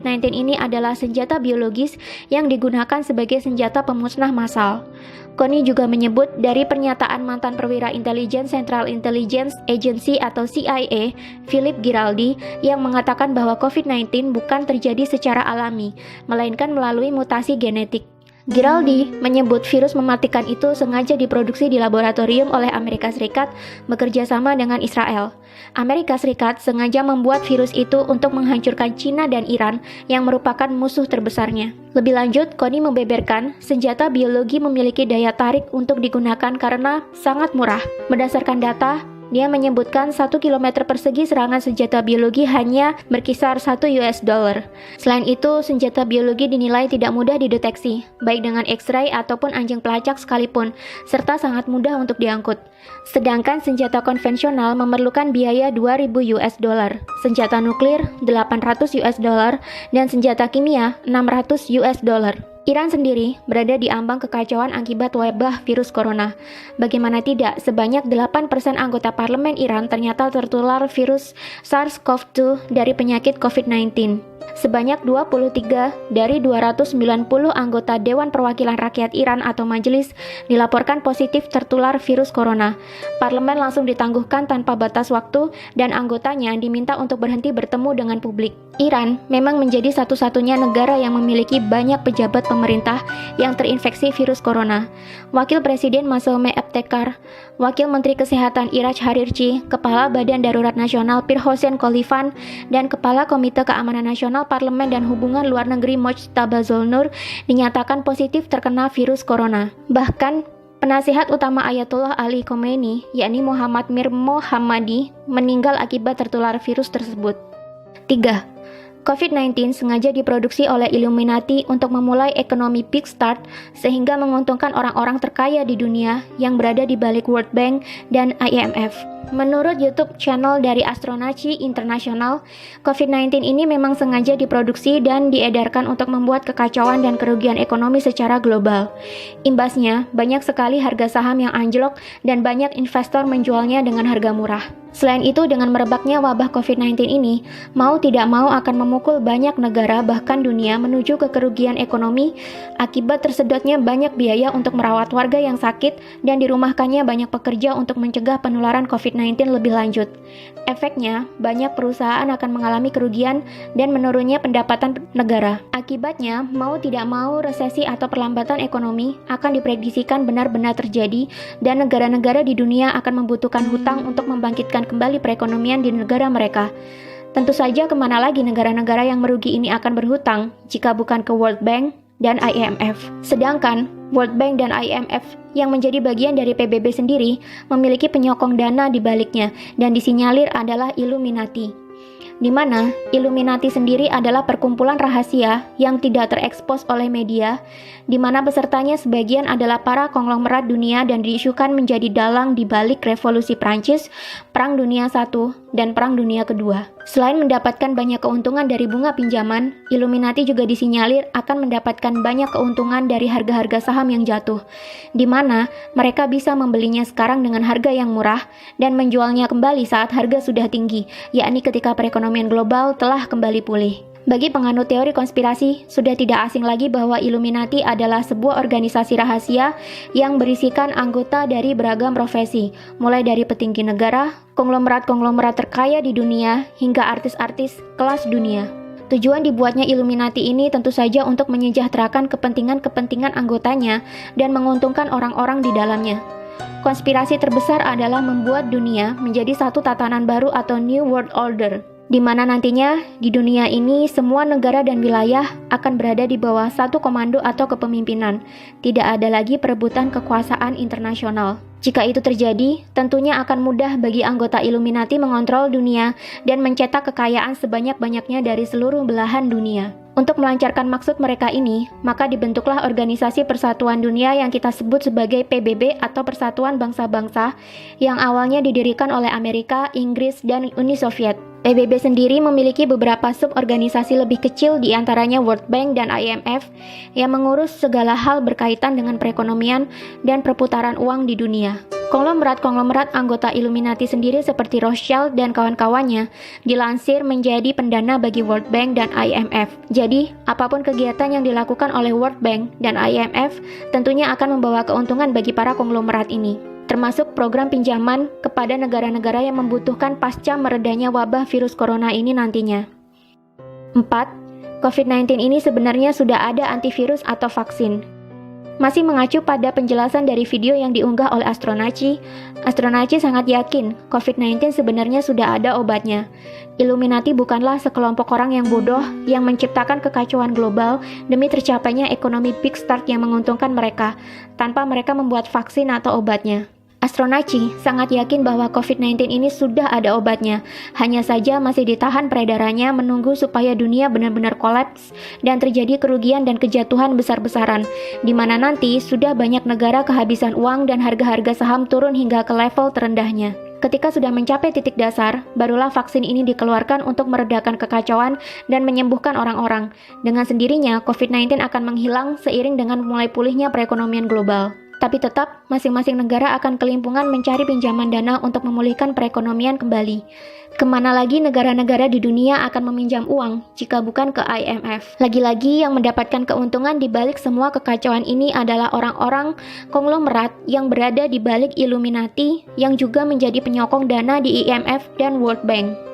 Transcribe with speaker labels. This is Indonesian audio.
Speaker 1: COVID-19 ini adalah senjata biologis yang digunakan sebagai senjata pemusnah massal. Connie juga menyebut dari pernyataan mantan perwira intelijen Central Intelligence Agency atau CIA, Philip Giraldi, yang mengatakan bahwa COVID-19 bukan terjadi secara alami, melainkan melalui mutasi genetik. Giraldi menyebut virus mematikan itu sengaja diproduksi di laboratorium oleh Amerika Serikat bekerja sama dengan Israel. Amerika Serikat sengaja membuat virus itu untuk menghancurkan China dan Iran yang merupakan musuh terbesarnya. Lebih lanjut, Connie membeberkan senjata biologi memiliki daya tarik untuk digunakan karena sangat murah. Berdasarkan data, dia menyebutkan 1 km persegi serangan senjata biologi hanya berkisar $1. Selain itu, senjata biologi dinilai tidak mudah dideteksi, baik dengan X-ray ataupun anjing pelacak sekalipun, serta sangat mudah untuk diangkut. Sedangkan senjata konvensional memerlukan biaya $2.000, senjata nuklir $800, dan senjata kimia $600. Iran sendiri berada di ambang kekacauan akibat wabah virus corona. Bagaimana tidak, sebanyak 8% anggota parlemen Iran ternyata tertular virus SARS-CoV-2 dari penyakit COVID-19. Sebanyak 23 dari 290 anggota Dewan Perwakilan Rakyat Iran atau majelis dilaporkan positif tertular virus corona. Parlemen langsung ditangguhkan tanpa batas waktu dan anggotanya diminta untuk berhenti bertemu dengan publik. Iran memang menjadi satu-satunya negara yang memiliki banyak pejabat pemerintah yang terinfeksi virus corona. Wakil Presiden Masoume Ebtekar, Wakil Menteri Kesehatan Iraj Harirchi, Kepala Badan Darurat Nasional Pir Hossein Khalifan, dan Kepala Komite Keamanan Nasional Parlemen dan Hubungan Luar Negeri Mojtaba Zolnur dinyatakan positif terkena virus corona. Bahkan, penasihat utama Ayatollah Ali Khomeini, yakni Muhammad Mir Mohammadi, meninggal akibat tertular virus tersebut. 3. COVID-19 sengaja diproduksi oleh Illuminati untuk memulai ekonomi big start sehingga menguntungkan orang-orang terkaya di dunia yang berada di balik World Bank dan IMF. Menurut YouTube channel dari Astronaci International, COVID-19 ini memang sengaja diproduksi dan diedarkan untuk membuat kekacauan dan kerugian ekonomi secara global. Imbasnya, banyak sekali harga saham yang anjlok dan banyak investor menjualnya dengan harga murah. Selain itu, dengan merebaknya wabah COVID-19 ini, mau tidak mau akan memukul banyak negara bahkan dunia menuju ke kerugian ekonomi akibat tersedotnya banyak biaya untuk merawat warga yang sakit dan dirumahkannya banyak pekerja untuk mencegah penularan COVID-19 lebih lanjut. Efeknya, banyak perusahaan akan mengalami kerugian dan menurunnya pendapatan negara. Akibatnya, mau tidak mau resesi atau perlambatan ekonomi akan diprediksikan benar-benar terjadi dan negara-negara di dunia akan membutuhkan hutang untuk membangkitkan kembali perekonomian di negara mereka. Tentu saja kemana lagi negara-negara yang merugi ini akan berhutang jika bukan ke World Bank dan IMF. Sedangkan World Bank dan IMF yang menjadi bagian dari PBB sendiri memiliki penyokong dana di baliknya dan disinyalir adalah Illuminati, di mana Illuminati sendiri adalah perkumpulan rahasia yang tidak terekspos oleh media, di mana pesertanya sebagian adalah para konglomerat dunia dan diisukan menjadi dalang di balik revolusi Prancis, Perang Dunia I, dan Perang Dunia II. Selain mendapatkan banyak keuntungan dari bunga pinjaman, Illuminati juga disinyalir akan mendapatkan banyak keuntungan dari harga-harga saham yang jatuh, di mana mereka bisa membelinya sekarang dengan harga yang murah dan menjualnya kembali saat harga sudah tinggi, yakni ketika perekonomian global telah kembali pulih. Bagi penganut teori konspirasi, sudah tidak asing lagi bahwa Illuminati adalah sebuah organisasi rahasia yang berisikan anggota dari beragam profesi, mulai dari petinggi negara, konglomerat-konglomerat terkaya di dunia, hingga artis-artis kelas dunia. Tujuan dibuatnya Illuminati ini tentu saja untuk menyejahterakan kepentingan-kepentingan anggotanya dan menguntungkan orang-orang di dalamnya. Konspirasi terbesar adalah membuat dunia menjadi satu tatanan baru atau New World Order, di mana nantinya di dunia ini semua negara dan wilayah akan berada di bawah satu komando atau kepemimpinan. Tidak ada lagi perebutan kekuasaan internasional. Jika itu terjadi, tentunya akan mudah bagi anggota Illuminati mengontrol dunia dan mencetak kekayaan sebanyak-banyaknya dari seluruh belahan dunia. Untuk melancarkan maksud mereka ini, maka dibentuklah Organisasi Persatuan Dunia yang kita sebut sebagai PBB atau Persatuan Bangsa-Bangsa yang awalnya didirikan oleh Amerika, Inggris, dan Uni Soviet. PBB sendiri memiliki beberapa suborganisasi lebih kecil, di antaranya World Bank dan IMF, yang mengurus segala hal berkaitan dengan perekonomian dan perputaran uang di dunia. Konglomerat-konglomerat anggota Illuminati sendiri seperti Rothschild dan kawan-kawannya dilansir menjadi pendana bagi World Bank dan IMF. Jadi, apapun kegiatan yang dilakukan oleh World Bank dan IMF tentunya akan membawa keuntungan bagi para konglomerat ini, termasuk program pinjaman kepada negara-negara yang membutuhkan pasca meredanya wabah virus corona ini nantinya. 4. COVID-19 ini sebenarnya sudah ada antivirus atau vaksin. Masih mengacu pada penjelasan dari video yang diunggah oleh Astronaci sangat yakin COVID-19 sebenarnya sudah ada obatnya. Illuminati bukanlah sekelompok orang yang bodoh yang menciptakan kekacauan global demi tercapainya ekonomi big start yang menguntungkan mereka, tanpa mereka membuat vaksin atau obatnya. Astronaci sangat yakin bahwa COVID-19 ini sudah ada obatnya, hanya saja masih ditahan peredarannya menunggu supaya dunia benar-benar kolaps dan terjadi kerugian dan kejatuhan besar-besaran, di mana nanti sudah banyak negara kehabisan uang dan harga-harga saham turun hingga ke level terendahnya. Ketika sudah mencapai titik dasar, barulah vaksin ini dikeluarkan untuk meredakan kekacauan dan menyembuhkan orang-orang. Dengan sendirinya, COVID-19 akan menghilang seiring dengan mulai pulihnya perekonomian global. Tapi tetap, masing-masing negara akan kelimpungan mencari pinjaman dana untuk memulihkan perekonomian kembali. Kemana lagi negara-negara di dunia akan meminjam uang jika bukan ke IMF? Lagi-lagi yang mendapatkan keuntungan di balik semua kekacauan ini adalah orang-orang konglomerat yang berada di balik Illuminati yang juga menjadi penyokong dana di IMF dan World Bank.